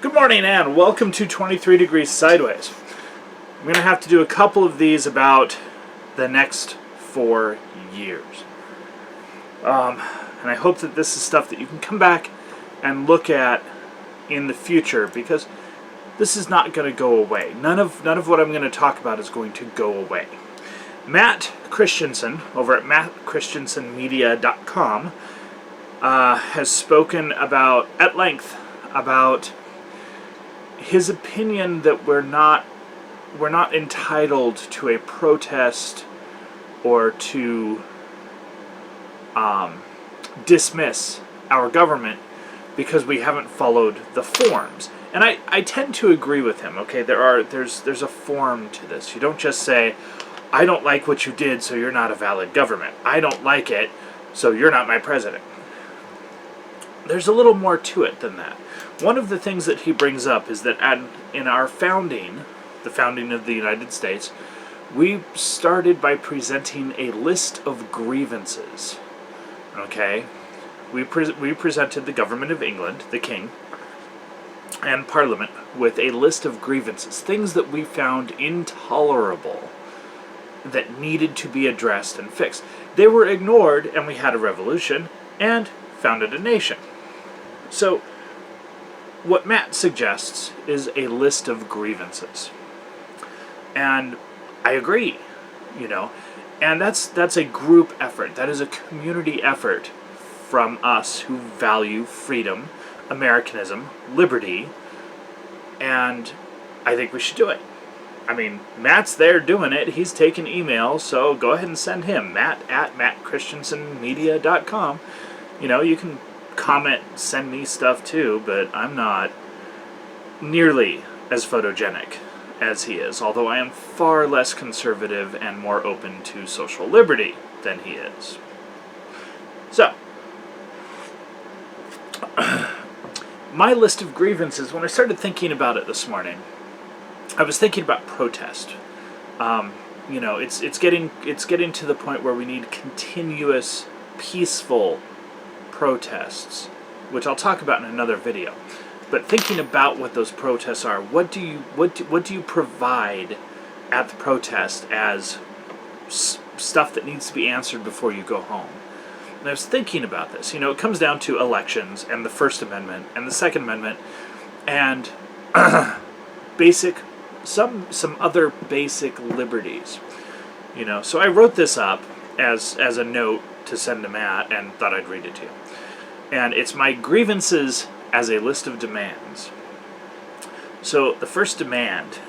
Good morning and welcome to 23 Degrees Sideways. I'm going to have to do a couple of these about the next 4 years. And I hope that this is stuff that you can come back and look at in the future, because this is not going to go away. None of what I'm going to talk about is going to go away. Matt Christensen over at mattchristensenmedia.com has spoken at length about his opinion that we're not entitled to a protest or to dismiss our government because we haven't followed the forms. And I tend to agree with him. Okay, there's a form to this. You don't just say, I don't like what you did, so you're not a valid government. I don't like it, so you're not my president. There's a little more to it than that. One of the things that he brings up is that in our founding, the founding of the United States, we started by presenting a list of grievances. Okay? We presented the government of England, the king, and Parliament with a list of grievances, things that we found intolerable, that needed to be addressed and fixed. They were ignored, and we had a revolution and founded a nation. So, what Matt suggests is a list of grievances. And I agree, and that's a group effort. That is a community effort from us who value freedom, Americanism, liberty, and I think we should do it. I mean, Matt's there doing it. He's taking emails, so go ahead and send him, matt@mattchristensenmedia.com. You can comment, send me stuff too, but I'm not nearly as photogenic as he is, although I am far less conservative and more open to social liberty than he is. So, my list of grievances, when I started thinking about it this morning, I was thinking about protest. It's getting to the point where we need continuous, peaceful protests, which I'll talk about in another video. But thinking about what those protests are, what do you provide at the protest as stuff that needs to be answered before you go home? And I was thinking about this. It comes down to elections and the First Amendment and the Second Amendment and some other basic liberties. So I wrote this up as a note to send to Matt and thought I'd read it to you. And it's my grievances as a list of demands. So the first demand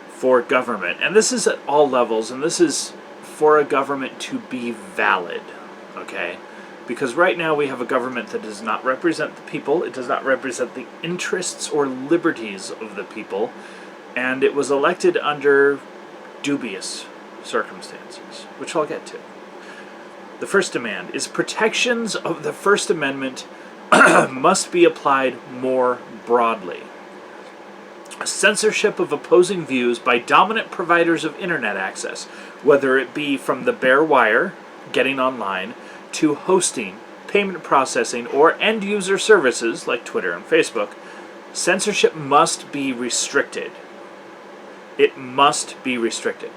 for government, and this is at all levels, and this is for a government to be valid, okay? Because right now we have a government that does not represent the people, it does not represent the interests or liberties of the people, and it was elected under dubious circumstances, which I'll get to. The first demand is protections of the First Amendment must be applied more broadly. Censorship of opposing views by dominant providers of internet access, whether it be from the bare wire, getting online, to hosting, payment processing, or end-user services like Twitter and Facebook, censorship must be restricted. It must be restricted.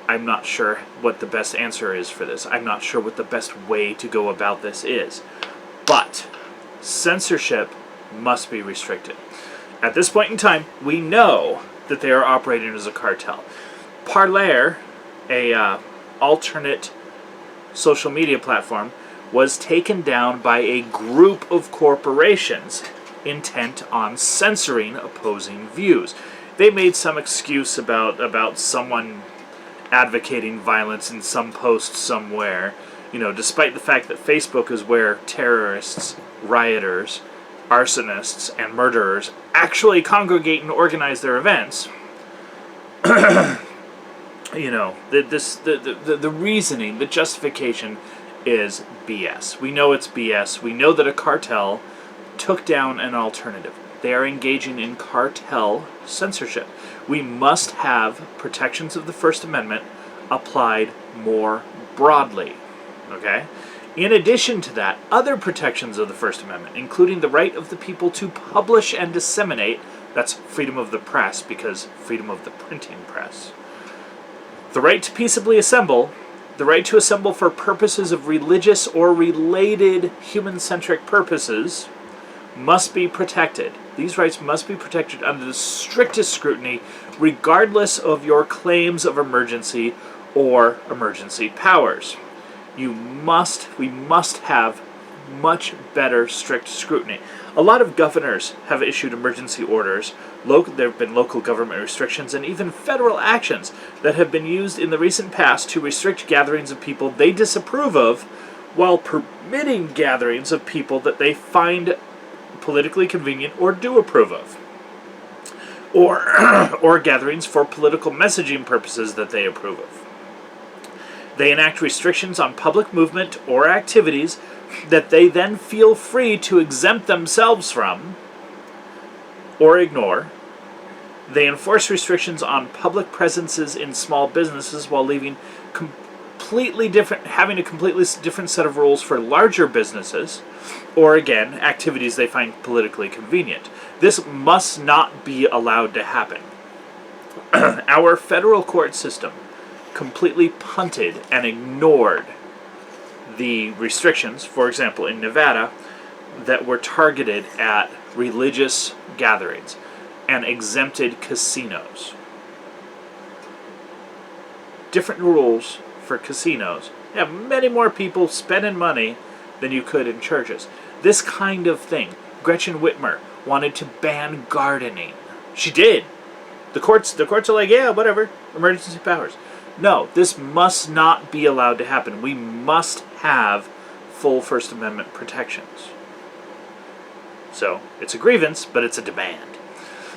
I'm not sure what the best answer is for this. I'm not sure what the best way to go about this is. But censorship must be restricted. At this point in time, we know that they are operating as a cartel. Parler, a alternate social media platform, was taken down by a group of corporations intent on censoring opposing views. They made some excuse about someone advocating violence in some post somewhere, despite the fact that Facebook is where terrorists, rioters, arsonists, and murderers actually congregate and organize their events. The reasoning, the justification is BS. We know it's BS. We know that a cartel took down an alternative. They are engaging in cartel censorship. We must have protections of the First Amendment applied more broadly. Okay? In addition to that, other protections of the First Amendment, including the right of the people to publish and disseminate, that's freedom of the press, because freedom of the printing press, the right to peaceably assemble, the right to assemble for purposes of religious or related human-centric purposes, must be protected. These rights must be protected under the strictest scrutiny, regardless of your claims of emergency or emergency powers. We must have much better strict scrutiny. A lot of governors have issued emergency orders. There have been local government restrictions and even federal actions that have been used in the recent past to restrict gatherings of people they disapprove of, while permitting gatherings of people that they find politically convenient or do approve of, or gatherings for political messaging purposes that they approve of. They enact restrictions on public movement or activities that they then feel free to exempt themselves from or ignore. They enforce restrictions on public presences in small businesses while having a completely different set of rules for larger businesses, or again, activities they find politically convenient. This must not be allowed to happen. Our federal court system completely punted and ignored the restrictions, for example, in Nevada, that were targeted at religious gatherings and exempted casinos. Different rules for casinos. You have many more people spending money than you could in churches. This kind of thing. Gretchen Whitmer wanted to ban gardening. She did. The courts are like, yeah, whatever, emergency powers. No, this must not be allowed to happen. We must have full First Amendment protections. So, it's a grievance, but it's a demand.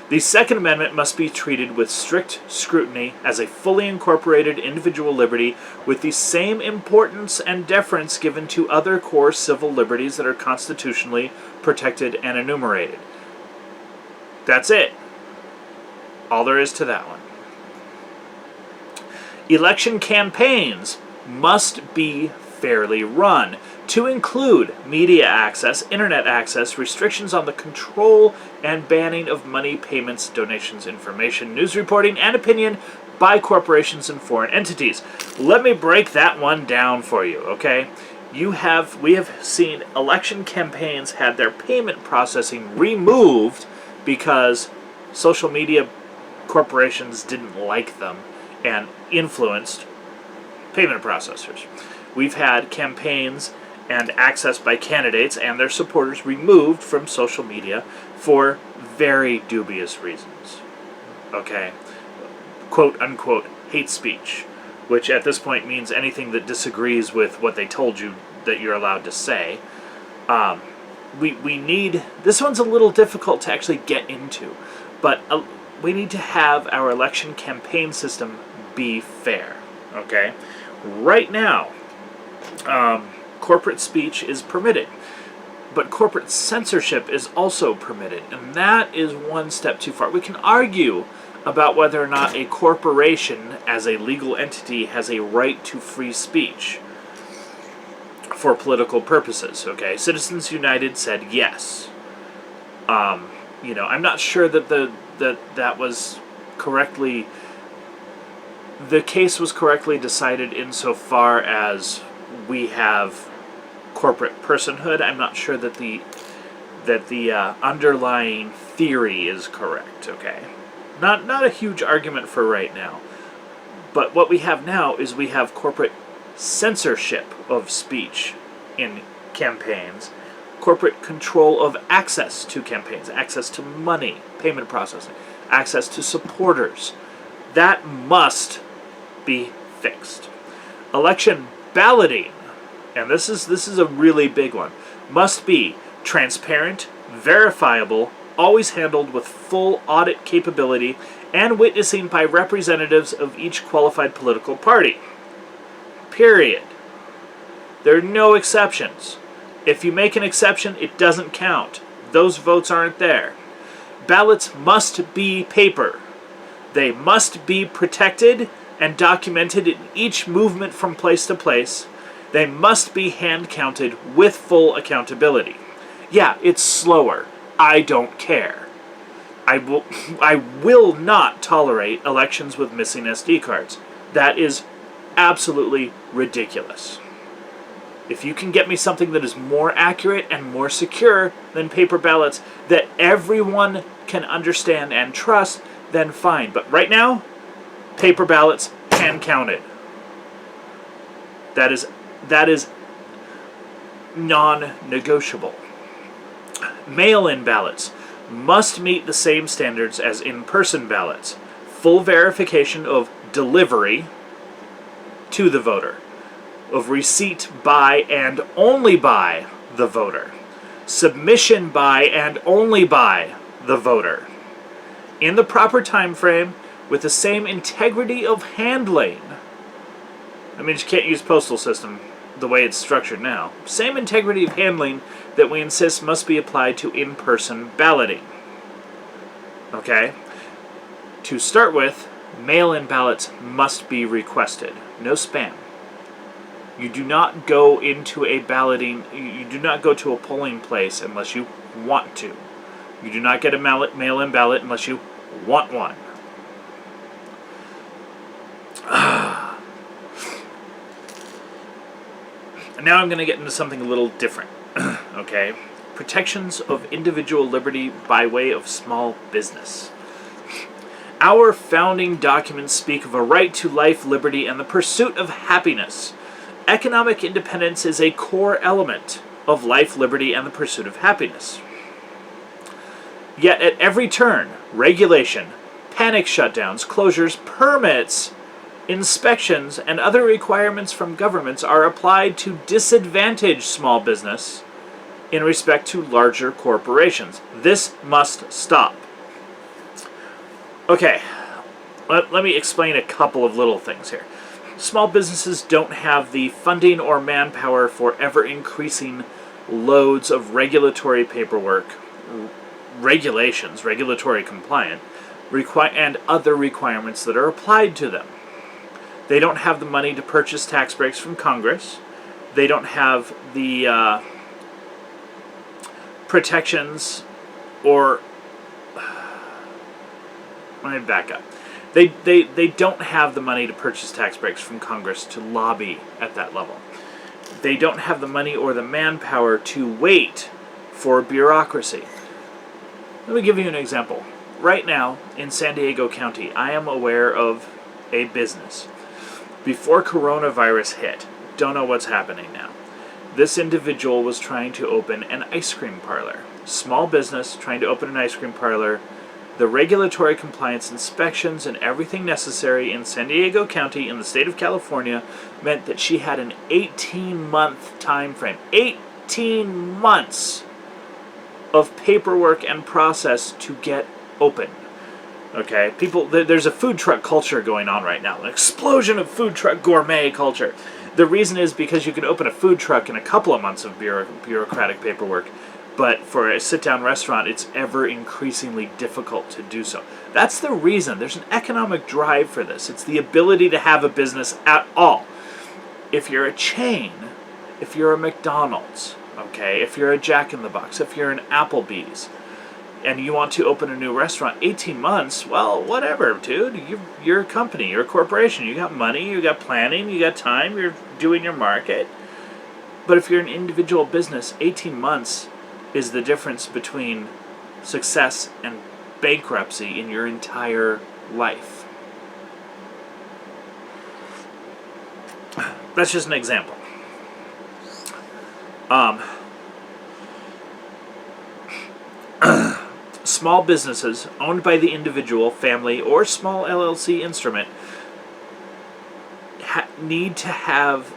The Second Amendment must be treated with strict scrutiny as a fully incorporated individual liberty with the same importance and deference given to other core civil liberties that are constitutionally protected and enumerated. That's it. All there is to that one. Election campaigns must be fairly run, to include media access, internet access, restrictions on the control and banning of money payments, donations, information, news reporting, and opinion by corporations and foreign entities. Let me break that one down for you, okay? We have seen election campaigns had their payment processing removed because social media corporations didn't like them and influenced payment processors. We've had campaigns and access by candidates and their supporters removed from social media for very dubious reasons. Okay? Quote unquote hate speech, which at this point means anything that disagrees with what they told you that you're allowed to say. We need, this one's a little difficult to actually get into, but we need to have our election campaign system be fair. Okay? Right now, corporate speech is permitted, but corporate censorship is also permitted, and that is one step too far. We can argue about whether or not a corporation as a legal entity has a right to free speech for political purposes. Okay, Citizens United said yes. I'm not sure that that was correctly. The case was correctly decided insofar as we have corporate personhood. I'm not sure that the underlying theory is correct. Okay, not a huge argument for right now. But what we have now is we have corporate censorship of speech in campaigns, corporate control of access to campaigns, access to money, payment processing, access to supporters. That must be fixed. Election balloting, and this is a really big one, must be transparent, verifiable, always handled with full audit capability, and witnessing by representatives of each qualified political party. Period. There are no exceptions. If you make an exception, it doesn't count. Those votes aren't there. Ballots must be paper. They must be protected and documented in each movement from place to place. They must be hand-counted with full accountability. Yeah, it's slower. I don't care. I will not tolerate elections with missing SD cards. That is absolutely ridiculous. If you can get me something that is more accurate and more secure than paper ballots that everyone can understand and trust, then fine. But right now, paper ballots, hand counted. That is non-negotiable. Mail-in ballots must meet the same standards as in-person ballots. Full verification of delivery to the voter, of receipt by and only by the voter, submission by and only by the voter, in the proper time frame, with the same integrity of handling. I mean, you can't use postal system the way it's structured now. Same integrity of handling that we insist must be applied to in-person balloting. Okay? To start with, mail-in ballots must be requested. No spam. You do not go into a balloting, you do not go to a polling place unless you want to. You do not get a mail-in ballot unless you want one. Now I'm going to get into something a little different. Okay? Protections of individual liberty by way of small business. Our founding documents speak of a right to life, liberty, and the pursuit of happiness. Economic independence is a core element of life, liberty, and the pursuit of happiness. Yet at every turn, regulation, panic shutdowns, closures, permits, inspections, and other requirements from governments are applied to disadvantage small business in respect to larger corporations. This must stop. Okay, let me explain a couple of little things here. Small businesses don't have the funding or manpower for ever-increasing loads of regulatory paperwork, regulations, regulatory compliant, and other requirements that are applied to them. They don't have the money to purchase tax breaks from Congress. They don't have the protections or... Let me back up. They don't have the money to purchase tax breaks from Congress to lobby at that level. They don't have the money or the manpower to wait for bureaucracy. Let me give you an example. Right now, in San Diego County, I am aware of a business. Before coronavirus hit, don't know what's happening now. This individual was trying to open an ice cream parlor. Small business, trying to open an ice cream parlor. The regulatory compliance inspections and everything necessary in San Diego County in the state of California meant that she had an 18-month time frame. 18 months of paperwork and process to get open. Okay, people, there's a food truck culture going on right now, an explosion of food truck gourmet culture. The reason is because you can open a food truck in a couple of months of bureaucratic paperwork, but for a sit-down restaurant, it's ever increasingly difficult to do so. That's the reason. There's an economic drive for this. It's the ability to have a business at all. If you're a chain, if you're a McDonald's, okay, if you're a Jack in the Box, if you're an Applebee's, and you want to open a new restaurant, 18 months, well, whatever, dude. You're a company, you're a corporation. You got money, you got planning, you got time, you're doing your market. But if you're an individual business, 18 months is the difference between success and bankruptcy in your entire life. That's just an example. Small businesses owned by the individual, family, or small LLC instrument need to have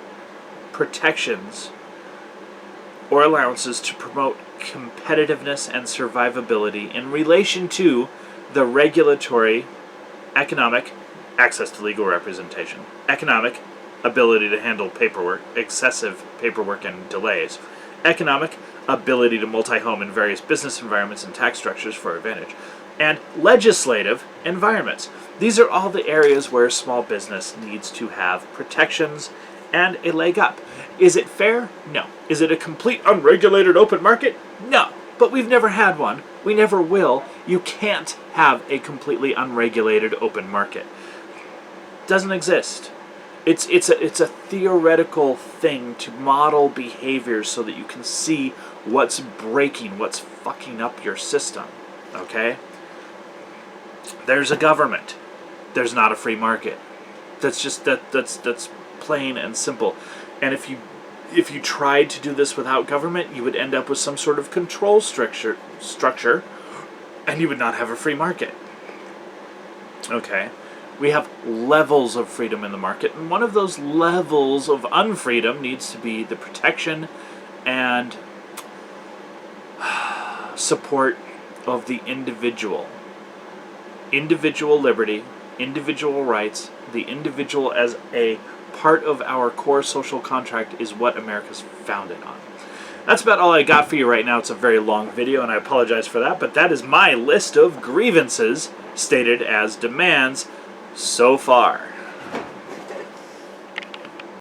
protections or allowances to promote competitiveness and survivability in relation to the regulatory, economic, access to legal representation, economic, ability to handle paperwork, excessive paperwork and delays, economic, ability to multi-home in various business environments and tax structures for advantage, and legislative environments. These are all the areas where small business needs to have protections and a leg up. Is it fair? No. Is it a complete unregulated open market? No. But we've never had one. We never will. You can't have a completely unregulated open market. Doesn't exist. It's a theoretical thing to model behaviors so that you can see what's breaking, what's fucking up your system. Okay? There's a government. There's not a free market. That's just that's plain and simple. And if you tried to do this without government, you would end up with some sort of control structure, and you would not have a free market. Okay? We have levels of freedom in the market, and one of those levels of unfreedom needs to be the protection and support of the individual. Individual liberty, individual rights, the individual as a part of our core social contract is what America's founded on. That's about all I got for you right now. It's a very long video, and I apologize for that, but that is my list of grievances stated as demands so far.